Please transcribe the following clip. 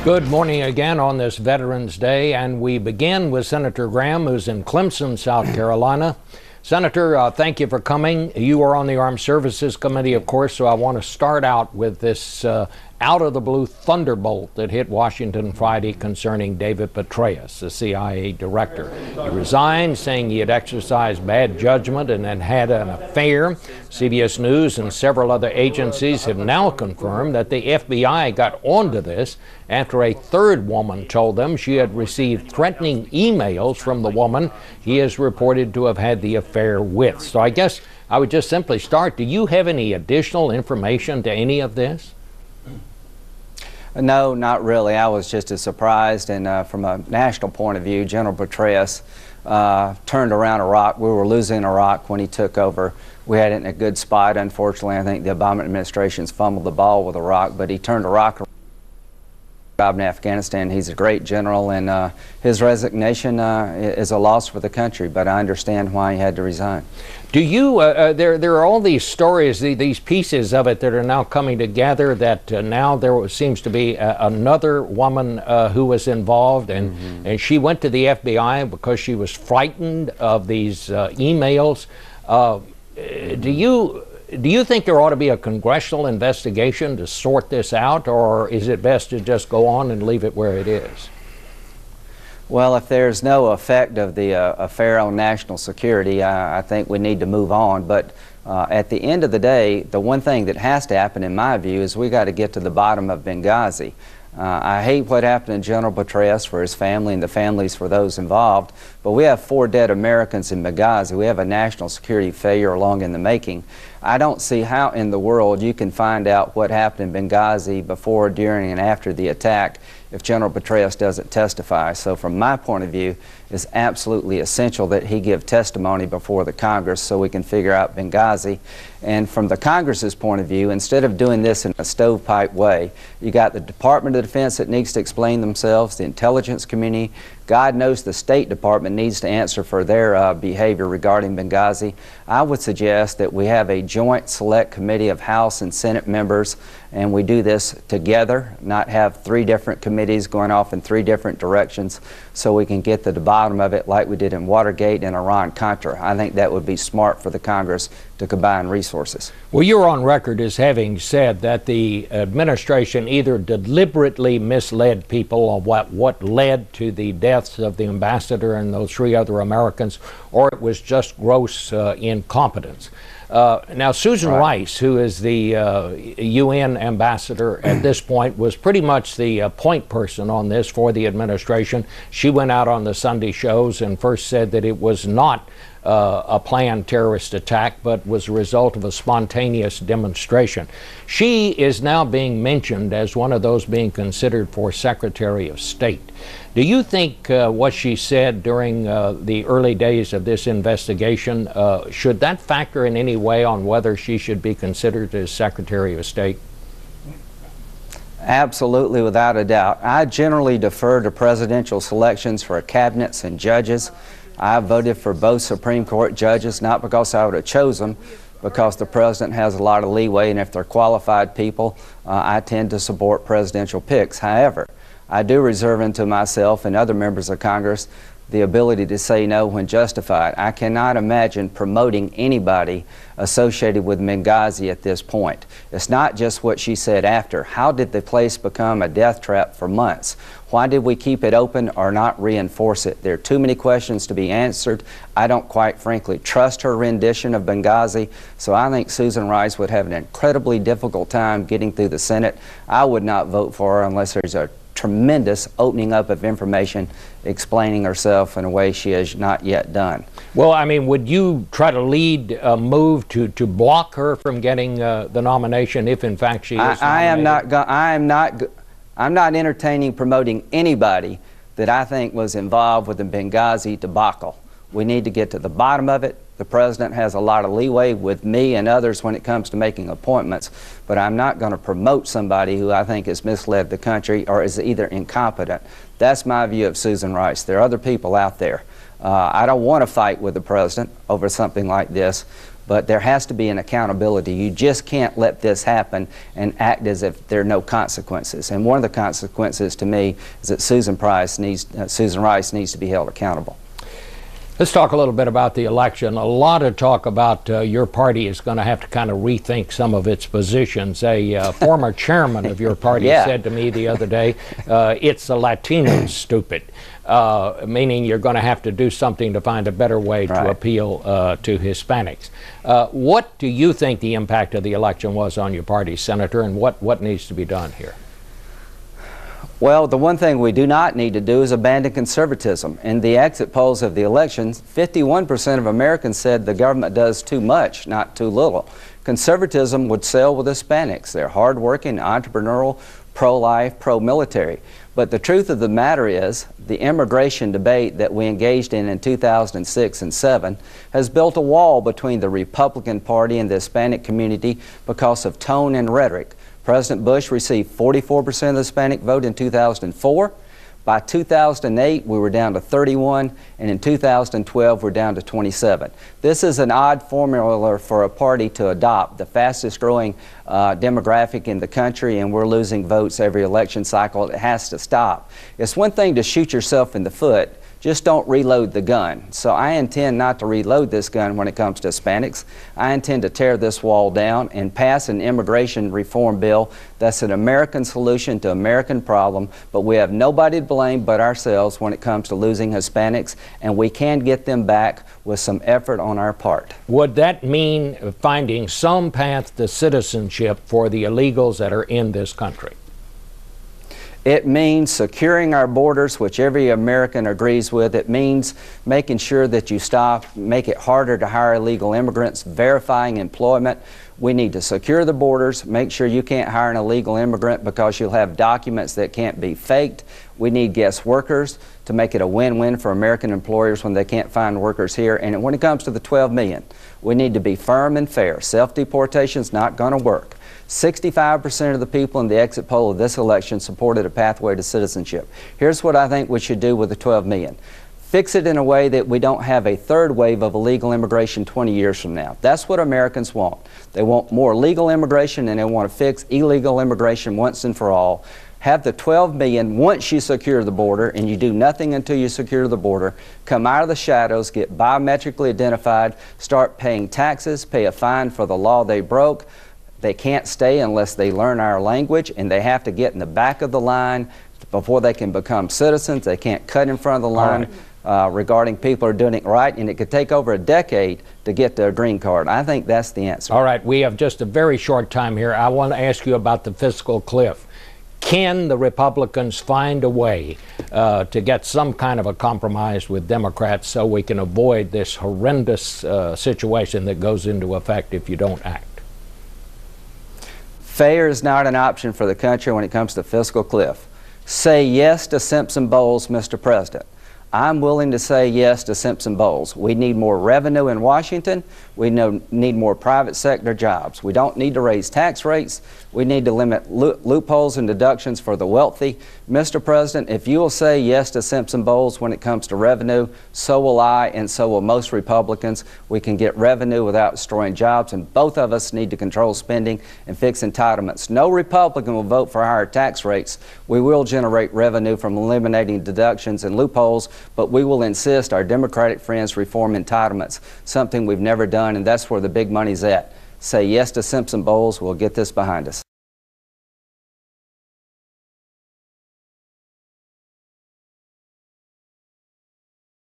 Good morning again on this Veterans Day, and we begin with Senator Graham, who's in Clemson, South Carolina. Senator, thank you for coming. You are on the Armed Services Committee, of course, so I want to start out with this out-of-the-blue thunderbolt that hit Washington Friday concerning David Petraeus, the CIA director. He resigned, saying he had exercised bad judgment and had an affair. CBS News and several other agencies have now confirmed that the FBI got onto this after a third woman told them she had received threatening emails from the woman he is reported to have had the affair with. So I guess I would just simply start. Do you have any additional information to any of this? No, not really. I was just as surprised, and from a national point of view, General Petraeus turned around Iraq. We were losing Iraq when he took over. We had it in a good spot. Unfortunately, I think the Obama administration's fumbled the ball with Iraq, but he turned Iraq around in Afghanistan. He's a great general, and his resignation is a loss for the country, but I understand why he had to resign. Do you, there are all these stories, these pieces of it that are now coming together, that now there seems to be another woman who was involved, and she went to the FBI because she was frightened of these emails. Do you think there ought to be a congressional investigation to sort this out, or is it best to just go on and leave it where it is? Well, if there's no effect of the affair on national security, I think we need to move on. But at the end of the day, the one thing that has to happen, in my view, is we got to get to the bottom of Benghazi. I hate what happened to General Petraeus for his family and the families for those involved, but we have 4 dead Americans in Benghazi. We have a national security failure long in the making. I don't see how in the world you can find out what happened in Benghazi before, during, and after the attack if General Petraeus doesn't testify. So from my point of view, it's absolutely essential that he give testimony before the Congress so we can figure out Benghazi. And from the Congress's point of view, instead of doing this in a stovepipe way, you got the Department of Defense that needs to explain themselves, the intelligence community. God knows the State Department needs to answer for their behavior regarding Benghazi. I would suggest that we have a joint select committee of House and Senate members, and we do this together, not have 3 different committees going off in 3 different directions, so we can get to the bottom of it like we did in Watergate and Iran-Contra. I think that would be smart for the Congress to combine resources. Well, you're on record as having said that the administration either deliberately misled people on what led to the deaths of the ambassador and those 3 other Americans, or it was just gross incompetence. Now, Susan Rice, who is the UN ambassador at this point, was pretty much the point person on this for the administration. She went out on the Sunday shows and first said that it was not a planned terrorist attack, but was a result of a spontaneous demonstration. She is now being mentioned as one of those being considered for Secretary of State. Do you think what she said during the early days of this investigation, should that factor in any way on whether she should be considered as Secretary of State? Absolutely, without a doubt. I generally defer to presidential selections for cabinets and judges. I voted for both Supreme Court judges, not because I would have chosen them, because the president has a lot of leeway, and if they're qualified people, I tend to support presidential picks. However, I do reserve unto myself and other members of Congress the ability to say no when justified. I cannot imagine promoting anybody associated with Benghazi at this point. It's not just what she said after. How did the place become a death trap for months? Why did we keep it open or not reinforce it? There are too many questions to be answered. I don't quite frankly trust her rendition of Benghazi, so I think Susan Rice would have an incredibly difficult time getting through the Senate. I would not vote for her unless there's a tremendous opening up of information explaining herself in a way she has not yet done. Well, I mean, would you try to lead a move to block her from getting the nomination if in fact she is nominated? I'm not entertaining promoting anybody that I think was involved with the Benghazi debacle. We need to get to the bottom of it. The president has a lot of leeway with me and others when it comes to making appointments, but I'm not going to promote somebody who I think has misled the country or is either incompetent. That's my view of Susan Rice. There are other people out there. I don't want to fight with the president over something like this, but there has to be an accountability. You just can't let this happen and act as if there are no consequences. And one of the consequences to me is that Susan Rice needs to be held accountable. Let's talk a little bit about the election. A lot of talk about your party is going to have to kind of rethink some of its positions. A former chairman of your party said to me the other day, it's the Latinos, stupid, meaning you're going to have to do something to find a better way to appeal to Hispanics. What do you think the impact of the election was on your party, Senator, and what needs to be done here? Well, the one thing we do not need to do is abandon conservatism. In the exit polls of the elections, 51% of Americans said the government does too much, not too little. Conservatism would sell with Hispanics. They're hardworking, entrepreneurial, pro-life, pro-military. But the truth of the matter is, the immigration debate that we engaged in 2006 and 2007 has built a wall between the Republican Party and the Hispanic community because of tone and rhetoric. President Bush received 44% of the Hispanic vote in 2004. By 2008, we were down to 31, and in 2012, we're down to 27. This is an odd formula for a party to adopt, the fastest growing demographic in the country, and we're losing votes every election cycle. It has to stop. It's one thing to shoot yourself in the foot. Just don't reload the gun. So I intend not to reload this gun when it comes to Hispanics. I intend to tear this wall down and pass an immigration reform bill that's an American solution to American problem, but we have nobody to blame but ourselves when it comes to losing Hispanics, and we can get them back with some effort on our part. Would that mean finding some path to citizenship for the illegals that are in this country? It means securing our borders, which every American agrees with. It means making sure that you make it harder to hire illegal immigrants, verifying employment. We need to secure the borders, make sure you can't hire an illegal immigrant because you'll have documents that can't be faked. We need guest workers to make it a win-win for American employers when they can't find workers here. And when it comes to the 12 million, we need to be firm and fair. Self-deportation is not going to work. 65% of the people in the exit poll of this election supported a pathway to citizenship. Here's what I think we should do with the 12 million. Fix it in a way that we don't have a third wave of illegal immigration 20 years from now. That's what Americans want. They want more legal immigration, and they want to fix illegal immigration once and for all. Have the 12 million, once you secure the border, and you do nothing until you secure the border, come out of the shadows, get biometrically identified, start paying taxes, pay a fine for the law they broke. They can't stay unless they learn our language, and they have to get in the back of the line before they can become citizens. They can't cut in front of the line regarding people who are doing it right, and it could take over a decade to get their green card. I think that's the answer. All right, we have just a very short time here. I want to ask you about the fiscal cliff. Can the Republicans find a way to get some kind of a compromise with Democrats so we can avoid this horrendous situation that goes into effect if you don't act? Fair is not an option for the country when it comes to fiscal cliff. Say yes to Simpson Bowles, Mr. President. I'm willing to say yes to Simpson Bowles. We need more revenue in Washington. We need more private sector jobs. We don't need to raise tax rates. We need to limit loopholes and deductions for the wealthy. Mr. President, if you will say yes to Simpson Bowles when it comes to revenue, so will I, and so will most Republicans. We can get revenue without destroying jobs, and both of us need to control spending and fix entitlements. No Republican will vote for higher tax rates. We will generate revenue from eliminating deductions and loopholes, but we will insist our Democratic friends reform entitlements, something we've never done, and that's where the big money's at. Say yes to Simpson Bowles. We'll get this behind us.